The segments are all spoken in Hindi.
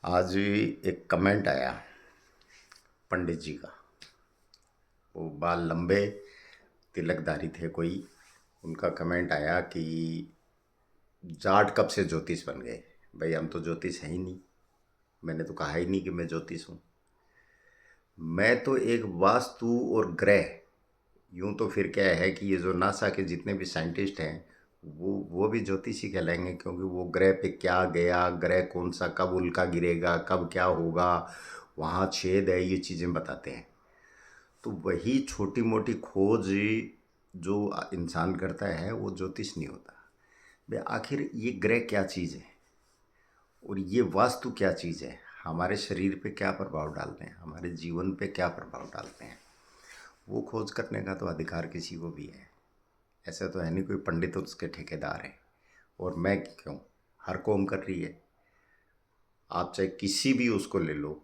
आज एक कमेंट आया पंडित जी का। वो बाल लंबे, तिलकधारी थे कोई। उनका कमेंट आया कि जाट कब से ज्योतिष बन गए। भाई हम तो ज्योतिष है ही नहीं। मैंने तो कहा ही नहीं कि मैं ज्योतिष हूँ। मैं तो एक वास्तु और ग्रह, यूं तो फिर क्या है कि ये जो नासा के जितने भी साइंटिस्ट हैं वो भी ज्योतिषी कहलाएंगे, क्योंकि वो ग्रह पे क्या गया, ग्रह कौन सा कब उल्का गिरेगा, कब क्या होगा, वहाँ छेद है, ये चीज़ें बताते हैं। तो वही छोटी मोटी खोज जो इंसान करता है वो ज्योतिष नहीं होता। भाई आखिर ये ग्रह क्या चीज़ है और ये वास्तु क्या चीज़ है, हमारे शरीर पे क्या प्रभाव डालते हैं, हमारे जीवन पे क्या प्रभाव डालते हैं, वो खोज करने का तो अधिकार किसी को भी है। ऐसा तो है नहीं कोई पंडित और उसके ठेकेदार है। और मैं क्यों, हर कौम कर रही है। आप चाहे किसी भी उसको ले लो,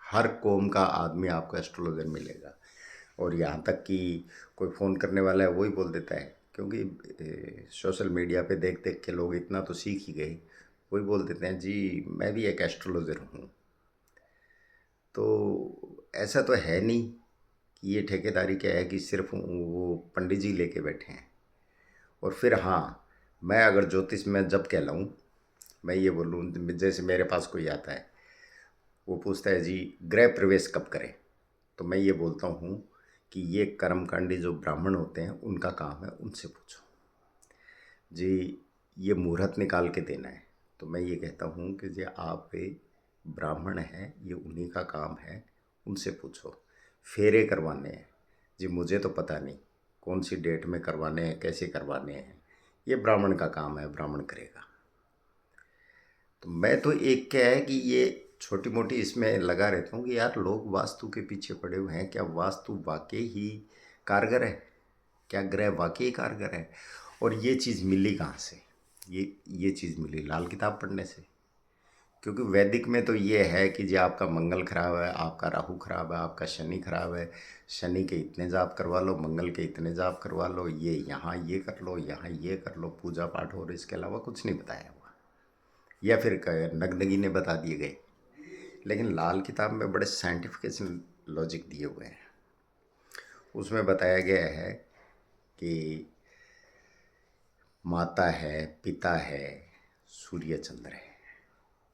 हर कौम का आदमी आपको एस्ट्रोलॉजर मिलेगा। और यहाँ तक कि कोई फ़ोन करने वाला है वही बोल देता है, क्योंकि सोशल मीडिया पे देख देख के लोग इतना तो सीख ही गए। वही बोल देते हैं जी मैं भी एक एस्ट्रोलॉजर हूँ। तो ऐसा तो है नहीं कि ये ठेकेदारी क्या है कि सिर्फ वो पंडित जी लेके बैठे हैं। और फिर हाँ, मैं अगर ज्योतिष में जब कहलाऊँ, मैं ये बोलूँ, जैसे मेरे पास कोई आता है, वो पूछता है जी गृह प्रवेश कब करें, तो मैं ये बोलता हूँ कि ये कर्मकांडी जो ब्राह्मण होते हैं उनका काम है, उनसे पूछो जी। ये मुहूर्त निकाल के देना है, तो मैं ये कहता हूँ कि जी आप ब्राह्मण हैं, ये उन्हीं का काम है, उनसे पूछो। फेरे करवाने हैं जी, मुझे तो पता नहीं कौन सी डेट में करवाने हैं, कैसे करवाने हैं, ये ब्राह्मण का काम है, ब्राह्मण करेगा। तो मैं तो एक क्या है कि ये छोटी मोटी इसमें लगा रहता हूँ कि यार लोग वास्तु के पीछे पड़े हुए हैं। क्या वास्तु वाकई ही कारगर है? क्या ग्रह वाकई कारगर है? और ये चीज़ मिली कहाँ से? ये चीज़ मिली लाल किताब पढ़ने से। क्योंकि वैदिक में तो ये है कि जी आपका मंगल खराब है, आपका राहु खराब है, आपका शनि खराब है, शनि के इतने जाप करवा लो, मंगल के इतने जाप करवा लो, ये यहाँ ये कर लो, यहाँ ये कर लो, पूजा पाठ, और इसके अलावा कुछ नहीं बताया हुआ। या फिर नगनगी ने बता दिए गए। लेकिन लाल किताब में बड़े साइंटिफिकेशन लॉजिक दिए हुए हैं। उसमें बताया गया है कि माता है, पिता है, सूर्य चंद्र है,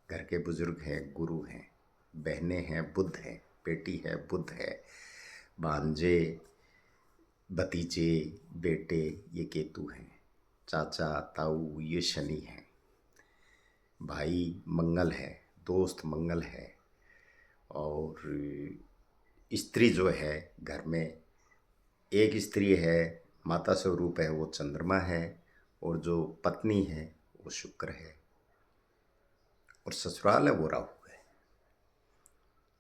घर के बुजुर्ग हैं, गुरु हैं, बहनें हैं, बुध है, बेटी है, बुध है, भांजे, भतीजे, बेटे, ये केतु हैं, चाचा ताऊ ये शनि हैं, भाई मंगल है, दोस्त मंगल है, और स्त्री जो है घर में, एक स्त्री है, माता स्वरूप है, वो चंद्रमा है, और जो पत्नी है वो शुक्र है, और ससुराल है वो राहु है।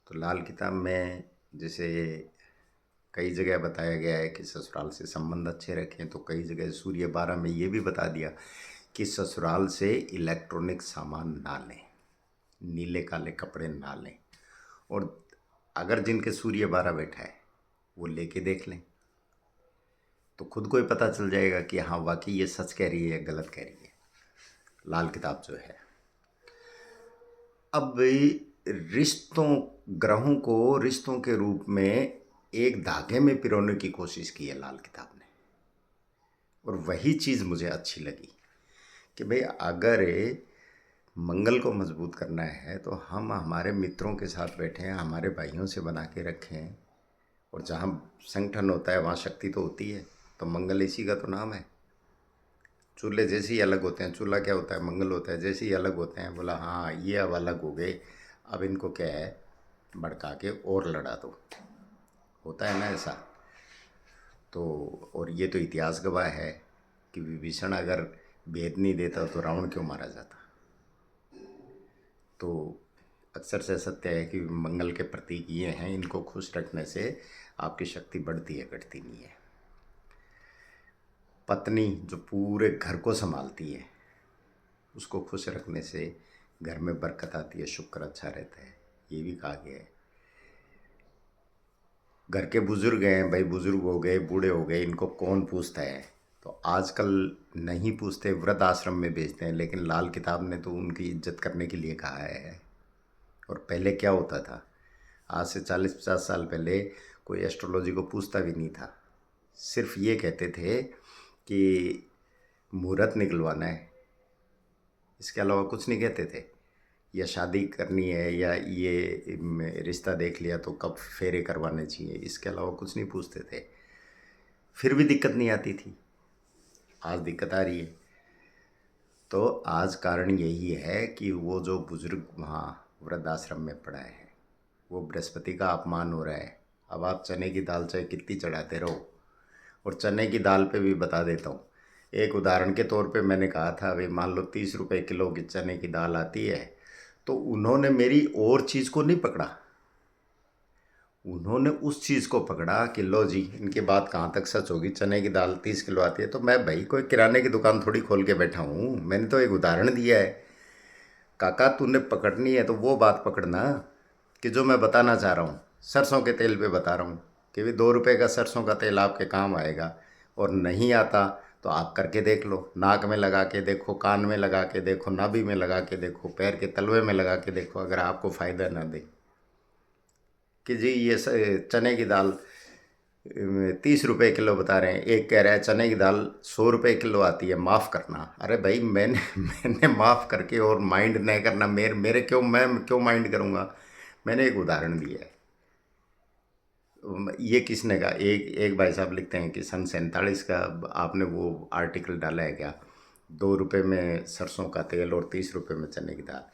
तो लाल किताब में जैसे कई जगह बताया गया है कि ससुराल से संबंध अच्छे रखें, तो कई जगह सूर्य 12 में ये भी बता दिया कि ससुराल से इलेक्ट्रॉनिक सामान ना लें, नीले काले कपड़े ना लें। और अगर जिनके सूर्य 12 बैठा है वो लेके देख लें, तो खुद को ही पता चल जाएगा कि हाँ वाकई ये सच कह रही है या गलत कह रही है लाल किताब जो है। अब रिश्तों, ग्रहों को रिश्तों के रूप में एक धागे में पिरोने की कोशिश की है लाल किताब ने। और वही चीज़ मुझे अच्छी लगी कि भाई अगर मंगल को मजबूत करना है तो हम हमारे मित्रों के साथ बैठें, हमारे भाइयों से बना के रखें। और जहाँ संगठन होता है वहाँ शक्ति तो होती है, तो मंगल इसी का तो नाम है। चूल्हे जैसे ही अलग होते हैं, चूल्हा क्या होता है, मंगल होता है, जैसे ही अलग होते हैं बोला हाँ ये अब अलग हो गए, अब इनको क्या है भड़का के और लड़ा दो, होता है ना ऐसा। तो और ये तो इतिहास गवाह है कि विभीषण अगर भेद नहीं देता तो रावण क्यों मारा जाता। तो अक्सर से सत्य है कि मंगल के प्रतीक ये हैं, इनको खुश रखने से आपकी शक्ति बढ़ती है, घटती नहीं है। पत्नी जो पूरे घर को संभालती है उसको खुश रखने से घर में बरकत आती है, शुक्र अच्छा रहता है, ये भी कहा गया है। घर के बुजुर्ग हैं भाई, बुजुर्ग हो गए, बूढ़े हो गए, इनको कौन पूछता है। तो आजकल नहीं पूछते, वृद्ध आश्रम में भेजते हैं, लेकिन लाल किताब ने तो उनकी इज्जत करने के लिए कहा है और पहले क्या होता था, आज से 40-50 साल पहले कोई एस्ट्रोलॉजी को पूछता भी नहीं था। सिर्फ ये कहते थे कि मुहूर्त निकलवाना है, इसके अलावा कुछ नहीं कहते थे। या शादी करनी है, या ये रिश्ता देख लिया तो कब फेरे करवाने चाहिए, इसके अलावा कुछ नहीं पूछते थे। फिर भी दिक्कत नहीं आती थी। आज दिक्कत आ रही है। तो आज कारण यही है कि वो जो बुजुर्ग वहाँ वृद्धाश्रम में पड़ा है, वो बृहस्पति का अपमान हो रहा है। अब आप चने की दाल चाहे कितनी चढ़ाते रहो, और चने की दाल पे भी बता देता हूँ, एक उदाहरण के तौर पे मैंने कहा था भाई मान लो 30 रुपये किलो की चने की दाल आती है, तो उन्होंने मेरी और चीज़ को नहीं पकड़ा, उन्होंने उस चीज़ को पकड़ा कि लो जी इनकी बात कहाँ तक सच होगी, चने की दाल 30 किलो आती है। तो मैं भाई कोई किराने की दुकान थोड़ी खोल के बैठा हूँ, मैंने तो एक उदाहरण दिया है। काका तूने पकड़नी है तो वो बात पकड़ना कि जो मैं बताना चाह रहा हूँ। सरसों के तेल पे बता रहा हूँ कि भाई 2 रुपये का सरसों का तेल आपके काम आएगा, और नहीं आता तो आप करके देख लो। नाक में लगा के देखो, कान में लगा के देखो, नाभि में लगा के देखो, पैर के तलवे में लगा के देखो, अगर आपको फ़ायदा ना दे कि जी ये चने की दाल 30 रुपये किलो बता रहे हैं, एक कह रहा है चने की दाल 100 रुपये किलो आती है, माफ़ करना। अरे भाई मैंने मैंने माफ़ करके और माइंड नहीं करना, मेरे मेरे क्यों, मैं क्यों माइंड करूँगा। मैंने एक उदाहरण दिया है। ये किसने कहा, एक एक भाई साहब लिखते हैं कि सन 47 का आपने वो आर्टिकल डाला है क्या, 2 रुपये में सरसों का तेल और 30 रुपये में चने की दाल।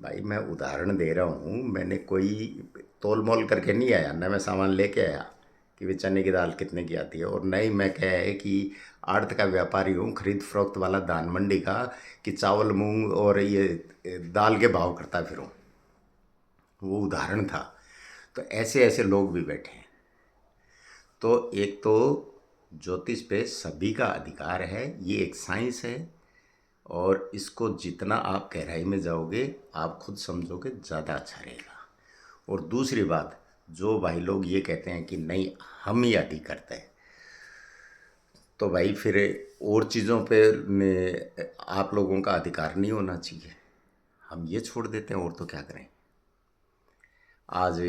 भाई मैं उदाहरण दे रहा हूँ, मैंने कोई तोल मोल करके नहीं आया, न मैं सामान लेके आया कि वे चने की दाल कितने की आती है, और न ही मैं क्या है कि आड़त का व्यापारी हूँ, खरीद फरोख्त वाला धान मंडी का, कि चावल मूंग और ये दाल के भाव करता फिरूँ। वो उदाहरण था। तो ऐसे ऐसे लोग भी बैठे हैं। तो एक तो ज्योतिष पे सभी का अधिकार है, ये एक साइंस है, और इसको जितना आप गहराई में जाओगे आप खुद समझोगे ज़्यादा अच्छा रहेगा। और दूसरी बात, जो भाई लोग ये कहते हैं कि नहीं हम ही आदि करते हैं, तो भाई फिर और चीज़ों पे आप लोगों का अधिकार नहीं होना चाहिए, हम ये छोड़ देते हैं, और तो क्या करें। आज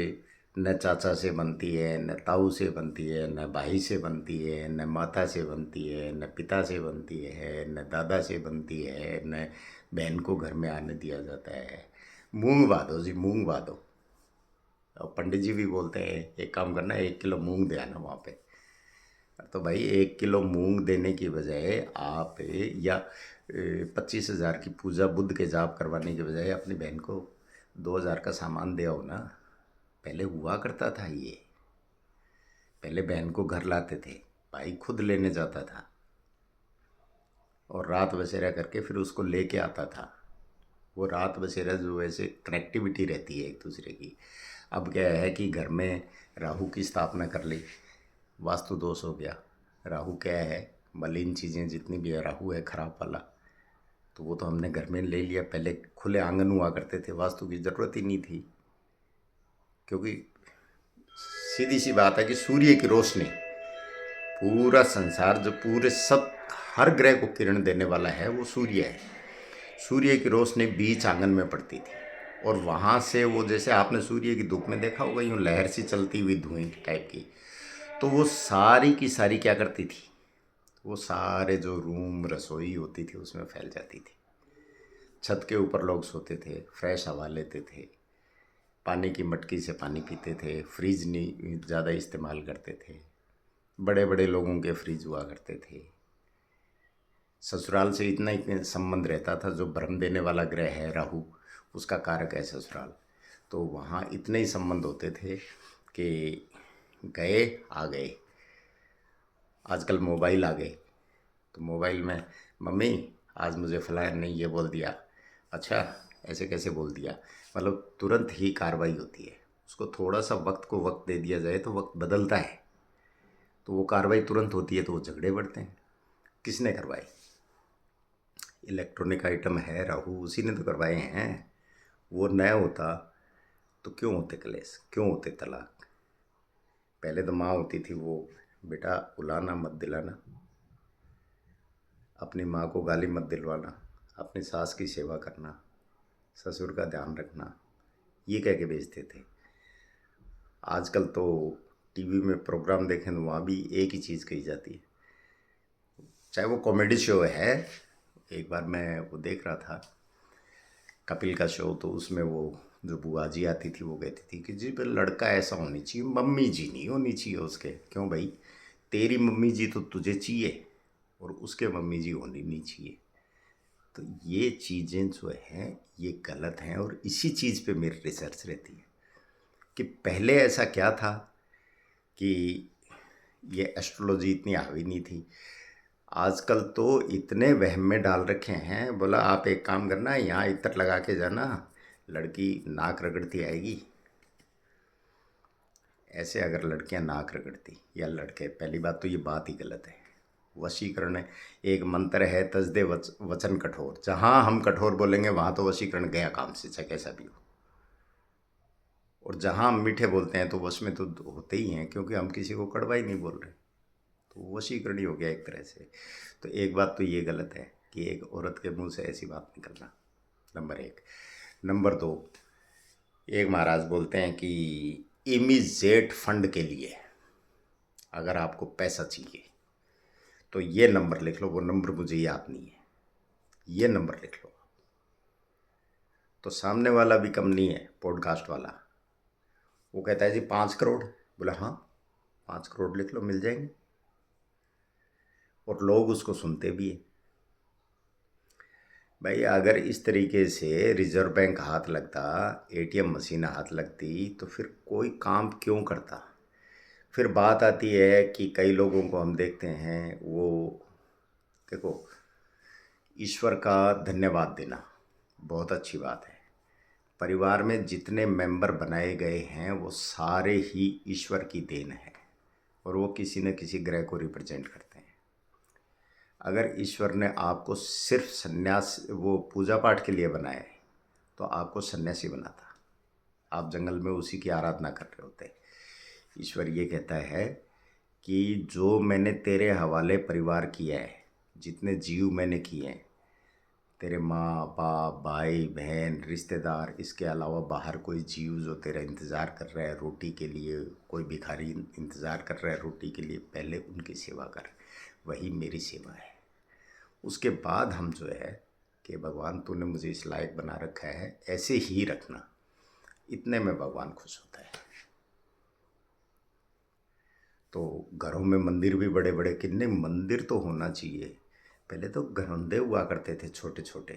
न चाचा से बनती है, न ताऊ से बनती है, न भाई से बनती है, न माता से बनती है, न पिता से बनती है, न दादा से बनती है, न बहन को घर में आने दिया जाता है। मूंग बांधो जी, मूंग बांधो। और पंडित जी भी बोलते हैं एक काम करना, 1 किलो मूंग दे आना वहाँ पे। तो भाई 1 किलो मूंग देने की बजाय आप, या 25,000 की पूजा बुद्ध के जाप करवाने के बजाय अपनी बहन को 2,000 का सामान दे आओ ना। पहले हुआ करता था ये। पहले बहन को घर लाते थे, भाई खुद लेने जाता था और रात बसेरा करके फिर उसको लेके आता था। वो रात बसेरा जो ऐसे कनेक्टिविटी रहती है एक दूसरे की। अब क्या है कि घर में राहु की स्थापना कर ली, वास्तु दोष हो गया। राहु क्या है, मलिन चीज़ें जितनी भी है, राहु है खराब वाला, तो वो तो हमने घर में ले लिया। पहले खुले आंगन हुआ करते थे, वास्तु की ज़रूरत ही नहीं थी, क्योंकि सीधी सी बात है कि सूर्य की रोशनी, पूरा संसार जो पूरे सब हर ग्रह को किरण देने वाला है वो सूर्य है। सूर्य की रोशनी बीच आंगन में पड़ती थी, और वहाँ से वो, जैसे आपने सूर्य की धूप में देखा होगा, यूँ लहर सी चलती हुई धुएं टाइप की, तो वो सारी की सारी क्या करती थी, वो सारे जो रूम रसोई होती थी उसमें फैल जाती थी। छत के ऊपर लोग सोते थे, फ्रेश हवा लेते थे, पानी की मटकी से पानी पीते थे, फ्रिज नहीं ज़्यादा इस्तेमाल करते थे। बड़े बड़े लोगों के फ्रिज हुआ करते थे। ससुराल से इतना ही संबंध रहता था, जो भ्रम देने वाला ग्रह है राहु, उसका कारक है ससुराल, तो वहाँ इतने ही संबंध होते थे कि गए आ गए। आजकल मोबाइल आ गए, तो मोबाइल में मम्मी आज मुझे फलाना ने ये बोल दिया, अच्छा ऐसे कैसे बोल दिया, मतलब तुरंत ही कार्रवाई होती है। उसको थोड़ा सा वक्त को वक्त दे दिया जाए तो वक्त बदलता है, तो वो कार्रवाई तुरंत होती है, तो वो झगड़े बढ़ते हैं। किसने करवाई? इलेक्ट्रॉनिक आइटम है राहु, उसी ने तो करवाए हैं। वो नया होता तो क्यों होते कलेश, क्यों होते तलाक। पहले तो माँ होती थी, वो बेटा उलाना मत दिलाना, अपनी माँ को गाली मत दिलवाना, अपनी सास की सेवा करना, ससुर का ध्यान रखना, ये कह के बेचते थे। आजकल तो टीवी में प्रोग्राम देखें तो वहाँ भी एक ही चीज़ कही जाती है, चाहे वो कॉमेडी शो है। एक बार मैं वो देख रहा था कपिल का शो, तो उसमें वो जो बुआ जी आती थी वो कहती थी कि जी भाई लड़का ऐसा होनी चाहिए, मम्मी जी नहीं होनी चाहिए उसके। क्यों भाई, तेरी मम्मी जी तो तुझे चाहिए और उसके मम्मी जी होनी नहीं चाहिए। तो ये चीज़ें जो हैं ये गलत हैं, और इसी चीज़ पे मेरी रिसर्च रहती है कि पहले ऐसा क्या था कि ये एस्ट्रोलॉजी इतनी हावी नहीं थी। आजकल तो इतने वहम में डाल रखे हैं, बोला आप एक काम करना, यहाँ इत्र लगा के जाना, लड़की नाक रगड़ती आएगी। ऐसे अगर लड़कियां नाक रगड़ती या लड़के, पहली बात तो ये बात ही गलत है। वशीकरण है, एक मंत्र है, तजदे वचन कठोर, जहाँ हम कठोर बोलेंगे वहाँ तो वशीकरण गया काम से, चाहे कैसा भी हो। और जहाँ हम मीठे बोलते हैं तो वश में तो होते ही हैं, क्योंकि हम किसी को कड़वा ही नहीं बोल रहे, तो वशीकरण ही हो गया एक तरह से। तो एक बात तो ये गलत है कि एक औरत के मुंह से ऐसी बात निकलना, नंबर एक। नंबर दो, एक महाराज बोलते हैं कि इमीजिएट फंड के लिए अगर आपको पैसा चाहिए तो ये नंबर लिख लो, वो नंबर मुझे याद नहीं है, ये नंबर लिख लो। तो सामने वाला भी कम नहीं है, पॉडकास्ट वाला, वो कहता है जी 5 करोड़। बोला हाँ 5 करोड़ लिख लो, मिल जाएंगे। और लोग उसको सुनते भी हैं। भाई अगर इस तरीके से रिजर्व बैंक हाथ लगता, एटीएम मशीन हाथ लगती, तो फिर कोई काम क्यों करता। फिर बात आती है कि कई लोगों को हम देखते हैं, वो देखो, ईश्वर का धन्यवाद देना बहुत अच्छी बात है। परिवार में जितने मेंबर बनाए गए हैं वो सारे ही ईश्वर की देन है, और वो किसी न किसी ग्रह को रिप्रेजेंट करते हैं। अगर ईश्वर ने आपको सिर्फ सन्यास वो पूजा पाठ के लिए बनाया है तो आपको सन्यासी बनाता, आप जंगल में उसी की आराधना कर रहे होते। ईश्वर ये कहता है कि जो मैंने तेरे हवाले परिवार किया है, जितने जीव मैंने किए हैं, तेरे माँ बाप भाई बहन रिश्तेदार, इसके अलावा बाहर कोई जीव जो तेरा इंतज़ार कर रहा है रोटी के लिए, कोई भिखारी इंतज़ार कर रहा है रोटी के लिए, पहले उनकी सेवा कर, वही मेरी सेवा है। उसके बाद हम जो है कि भगवान तूने मुझे इस लायक बना रखा है, ऐसे ही रखना, इतने में भगवान खुश होता है। तो घरों में मंदिर भी बड़े बड़े, कितने मंदिर तो होना चाहिए। पहले तो घरौंदे हुआ करते थे छोटे छोटे।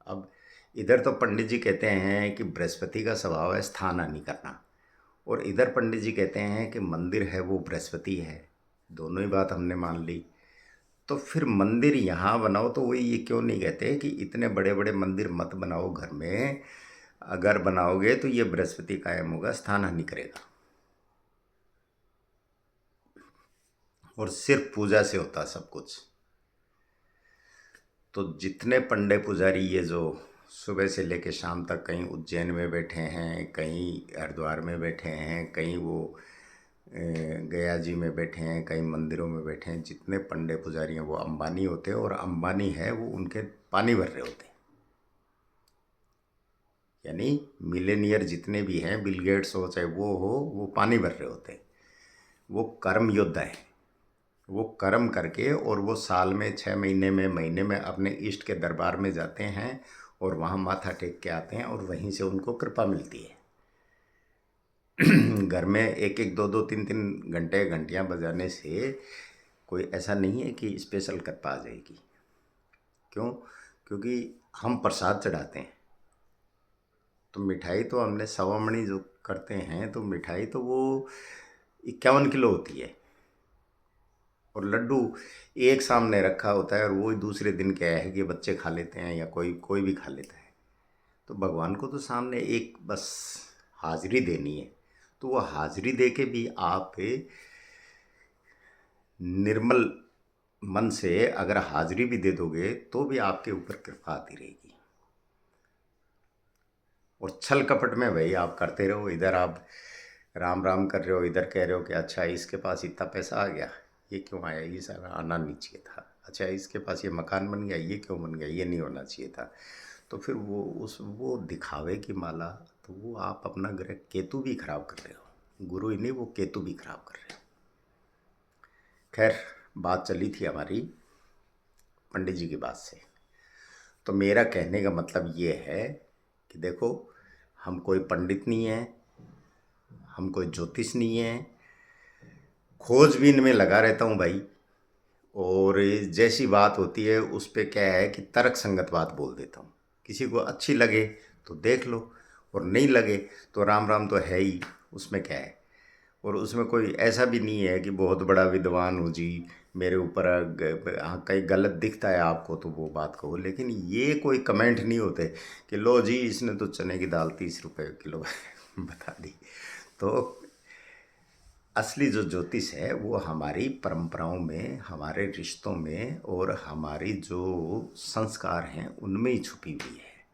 अब इधर तो पंडित जी कहते हैं कि बृहस्पति का स्वभाव है स्थान हानि करना, और इधर पंडित जी कहते हैं कि मंदिर है वो बृहस्पति है। दोनों ही बात हमने मान ली। तो फिर मंदिर यहाँ बनाओ तो वही, ये क्यों नहीं कहते कि इतने बड़े बड़े मंदिर मत बनाओ घर में, अगर बनाओगे तो ये बृहस्पति कायम होगा, स्थान हानि करेगा। और सिर्फ पूजा से होता सब कुछ। तो जितने पंडे पुजारी ये जो सुबह से लेकर शाम तक कहीं उज्जैन में बैठे हैं, कहीं हरिद्वार में बैठे हैं, कहीं वो गया जी में बैठे हैं, कई मंदिरों में बैठे हैं, जितने पंडे पुजारी हैं वो अंबानी होते हैं, और अंबानी है वो उनके पानी भर रहे होते हैं। यानी मिलेनियर जितने भी हैं, बिल गेट्स हो चाहे वो हो, वो पानी भर रहे होते हैं। वो कर्म योद्धा है। वो कर्म करके और वो साल में 6 महीने में महीने में अपने इष्ट के दरबार में जाते हैं और वहाँ माथा टेक के आते हैं, और वहीं से उनको कृपा मिलती है। घर में एक एक दो दो तीन तीन घंटे घंटियाँ बजाने से कोई ऐसा नहीं है कि स्पेशल कृपा आ जाएगी। क्यों? क्योंकि हम प्रसाद चढ़ाते हैं, तो मिठाई तो हमने सवामणी जो करते हैं, तो मिठाई तो वो 51 किलो होती है, और लड्डू एक सामने रखा होता है, और वो दूसरे दिन क्या है कि बच्चे खा लेते हैं या कोई कोई भी खा लेता है। तो भगवान को तो सामने एक बस हाजिरी देनी है। तो वो हाजिरी दे के भी आप निर्मल मन से अगर हाजिरी भी दे दोगे तो भी आपके ऊपर कृपा आती रहेगी। और छल कपट में भाई आप करते रहो, इधर आप राम राम कर रहे हो, इधर कह रहे हो कि अच्छा इसके पास इतना पैसा आ गया, ये क्यों आया, ये सारा आना नहीं चाहिए था। अच्छा इसके पास ये मकान बन गया, ये क्यों बन गया, ये नहीं होना चाहिए था। तो फिर वो दिखावे की माला, तो वो आप अपना ग्रह केतु भी खराब कर रहे हो, गुरु ही नहीं वो केतु भी खराब कर रहे हो। खैर, बात चली थी हमारी पंडित जी की बात से। तो मेरा कहने का मतलब ये है कि देखो, हम कोई पंडित नहीं है, हम कोई ज्योतिष नहीं है, खोजबीन में लगा रहता हूँ भाई। और जैसी बात होती है उस पे क्या है कि तर्क संगत बात बोल देता हूँ। किसी को अच्छी लगे तो देख लो, और नहीं लगे तो राम राम तो है ही, उसमें क्या है। और उसमें कोई ऐसा भी नहीं है कि बहुत बड़ा विद्वान हूँ जी, मेरे ऊपर हाँ कहीं गलत दिखता है आपको तो वो बात कहो, लेकिन ये कोई कमेंट नहीं होते कि लो जी इसने तो चने की दाल 30 रुपये किलो बता दी। तो असली जो ज्योतिष है वो हमारी परंपराओं में, हमारे रिश्तों में और हमारी जो संस्कार हैं उनमें ही छुपी हुई है।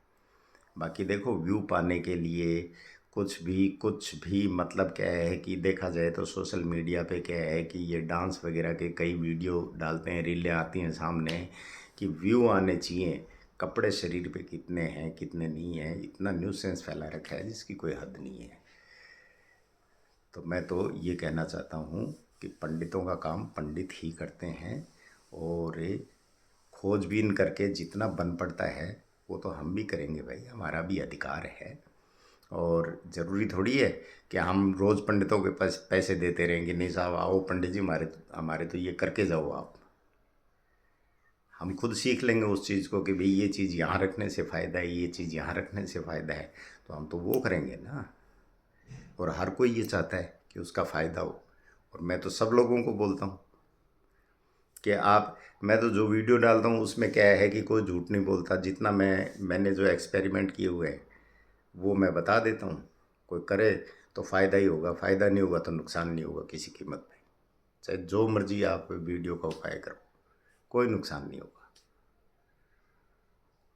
बाकी देखो, व्यू पाने के लिए कुछ भी मतलब क्या है कि देखा जाए तो सोशल मीडिया पे क्या है कि ये डांस वगैरह के कई वीडियो डालते हैं, रीलें आती हैं सामने कि व्यू आने चाहिए, कपड़े शरीर पे कितने हैं कितने नहीं हैं, इतना न्यूसेंस फैला रखा है जिसकी कोई हद नहीं है। तो मैं तो ये कहना चाहता हूँ कि पंडितों का काम पंडित ही करते हैं, और खोजबीन करके जितना बन पड़ता है वो तो हम भी करेंगे भाई, हमारा भी अधिकार है। और ज़रूरी थोड़ी है कि हम रोज़ पंडितों के पास पैसे देते रहेंगे, नहीं साहब आओ पंडित जी हमारे तो ये करके जाओ आप। हम खुद सीख लेंगे उस चीज़ को कि भाई ये चीज़ यहाँ रखने से फ़ायदा है, ये चीज़ यहाँ रखने से फ़ायदा है, तो हम तो वो करेंगे ना। और हर कोई ये चाहता है कि उसका फ़ायदा हो। और मैं तो सब लोगों को बोलता हूँ कि मैं तो जो वीडियो डालता हूँ उसमें क्या है कि कोई झूठ नहीं बोलता, जितना मैंने जो एक्सपेरिमेंट किए हुए हैं वो मैं बता देता हूँ। कोई करे तो फ़ायदा ही होगा, फ़ायदा नहीं होगा तो नुकसान नहीं होगा किसी कीमत में। चाहे जो मर्जी आप वीडियो का उपाय करो, कोई नुकसान नहीं होगा।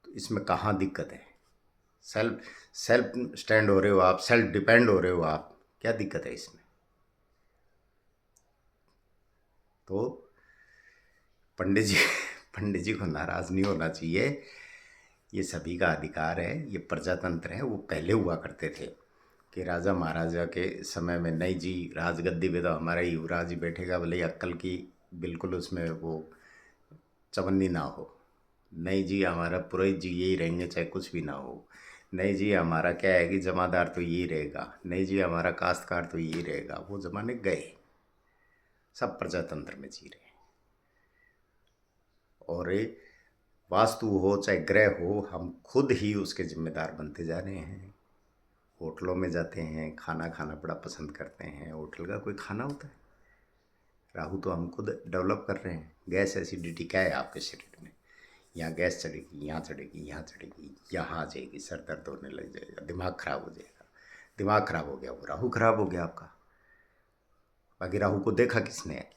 तो इसमें कहाँ दिक्कत है? सेल्फ सेल्फ स्टैंड हो रहे हो आप, सेल्फ डिपेंड हो रहे हो आप, क्या दिक्कत है इसमें? तो पंडित जी पंडित जी को नाराज़ नहीं होना चाहिए, ये सभी का अधिकार है, ये प्रजातंत्र है। वो पहले हुआ करते थे कि राजा महाराजा के समय में, नहीं जी राजगद्दी पे तो हमारा युवराज ही बैठेगा, भले ही अक्ल की बिल्कुल उसमें वो चवन्नी ना हो। नहीं जी हमारा पुरोहित जी यही रहेंगे चाहे कुछ भी ना हो। नहीं जी हमारा क्या है कि जमादार तो यही रहेगा। नहीं जी हमारा काश्तकार तो यही रहेगा। वो ज़माने गए, सब प्रजातंत्र में जी रहे हैं। और वास्तु हो चाहे ग्रह हो, हम खुद ही उसके जिम्मेदार बनते जा रहे हैं। होटलों में जाते हैं, खाना खाना बड़ा पसंद करते हैं, होटल का कोई खाना होता है? राहु तो हम खुद डेवलप कर रहे हैं। गैस एसिडिटी क्या है आपके शरीर में? यहाँ गैस चढ़ेगी, यहाँ चढ़ेगी, यहाँ चढ़ेगी, यहाँ आ जाएगी, सर दर्द होने लग जाएगा, दिमाग खराब हो जाएगा। दिमाग खराब हो गया, वो राहु खराब हो गया आपका। बाकी राहु को देखा किसने है?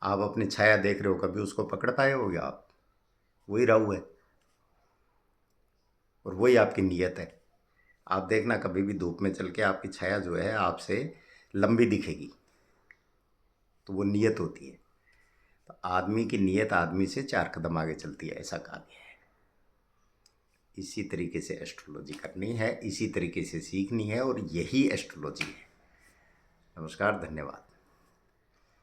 आप अपनी छाया देख रहे हो, कभी उसको पकड़ पाए होगे आप? वही राहु है और वही आपकी नीयत है। आप देखना कभी भी धूप में चल के आपकी छाया जो है आपसे लंबी दिखेगी, तो वो नीयत होती है। तो आदमी की नीयत आदमी से 4 कदम आगे चलती है, ऐसा कहा गया है। इसी तरीके से एस्ट्रोलॉजी करनी है, इसी तरीके से सीखनी है, और यही एस्ट्रोलॉजी है। नमस्कार, धन्यवाद।